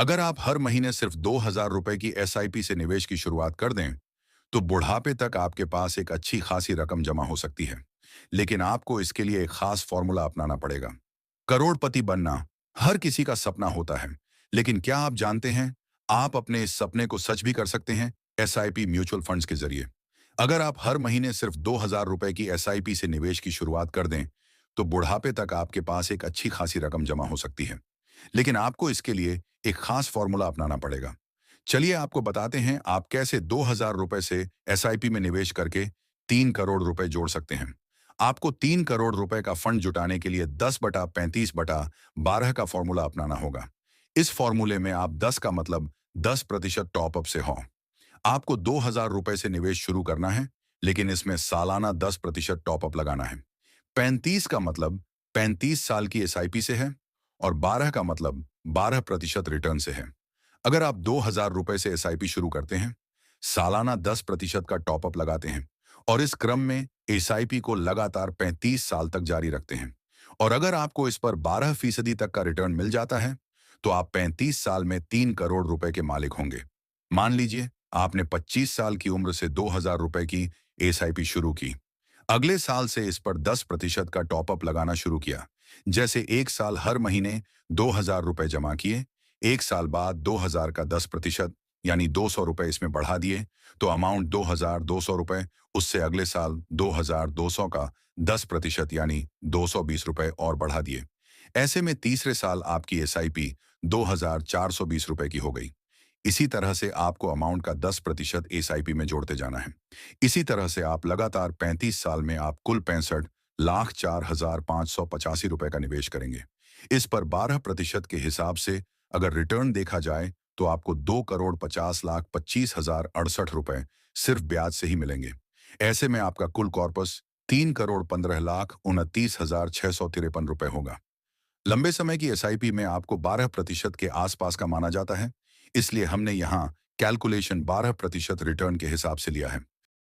अगर आप हर महीने सिर्फ 2,000 रुपए की एसआईपी से निवेश की शुरुआत कर दें, तो बुढ़ापे तक आपके पास एक अच्छी खासी रकम जमा हो सकती है। लेकिन आपको इसके लिए एक खास फॉर्मूला अपनाना पड़ेगा। करोड़पति बनना हर किसी का सपना होता है, लेकिन क्या आप जानते हैं, आप अपने इस सपने को सच भी कर सकते हैं एसआईपी म्यूचुअल फंड्स के जरिए। अगर आप हर महीने सिर्फ 2,000 रुपए की एसआईपी से निवेश की शुरुआत कर दें, तो बुढ़ापे तक आपके पास एक अच्छी खासी रकम जमा हो सकती है। लेकिन आपको इसके लिए एक खास फॉर्मूला अपनाना पड़ेगा। चलिए आपको बताते हैं आप कैसे 2,000 रुपए से एसआईपी में निवेश करके 3 करोड़ रुपए जोड़ सकते हैं। आपको 3 करोड़ रुपए का फंड जुटाने के लिए 10/35/12 का फॉर्मूला अपनाना होगा। इस फॉर्मूले में आप 10 का मतलब 10% टॉपअप से हो। आपको 2,000 रुपए से निवेश शुरू करना है, लेकिन इसमें सालाना 10% टॉपअप लगाना है। 35 का मतलब 35 साल की एसआईपी से है और 12 का मतलब 12% रिटर्न से है। अगर आप 2,000 रुपए से एसआईपी शुरू करते हैं, सालाना 10% का टॉपअप लगाते हैं और इस क्रम में एसआईपी को लगातार 35 साल तक जारी रखते हैं, और अगर आपको इस पर 12% तक का रिटर्न मिल जाता है, तो आप 35 साल में 3 करोड़ रुपए के मालिक होंगे। मान लीजिए आपने 25 साल की उम्र से 2,000 रुपए की एसआईपी शुरू की। अगले साल से इस पर 10% का टॉपअप लगाना शुरू किया। जैसे एक साल हर महीने 2,000 रुपए जमा किए, एक साल बाद 2,000 का 10% यानी 200 रुपए इसमें बढ़ा दिए, तो अमाउंट 2,200 रुपए। उससे अगले साल 2,200 का 10% यानी 220 रुपए और बढ़ा दिए। ऐसे में तीसरे साल आपकी एसआईपी 2,420 रुपए की हो गई। इसी तरह से आपको अमाउंट का 10% एसआईपी में जोड़ते जाना है। इसी तरह से आप लगातार 35 साल में आप कुल 65,04,585 रुपए का निवेश करेंगे। इस पर 12% के हिसाब से अगर रिटर्न देखा जाए, तो आपको 2,50,25,068 रुपए सिर्फ ब्याज से ही मिलेंगे। ऐसे में आपका कुल कॉर्पस 3,15,29,653 रुपए होगा। लंबे समय की एसआईपी में आपको 12% के आसपास का माना जाता है, इसलिए हमने यहाँ कैलकुलेशन 12% रिटर्न के हिसाब से लिया है।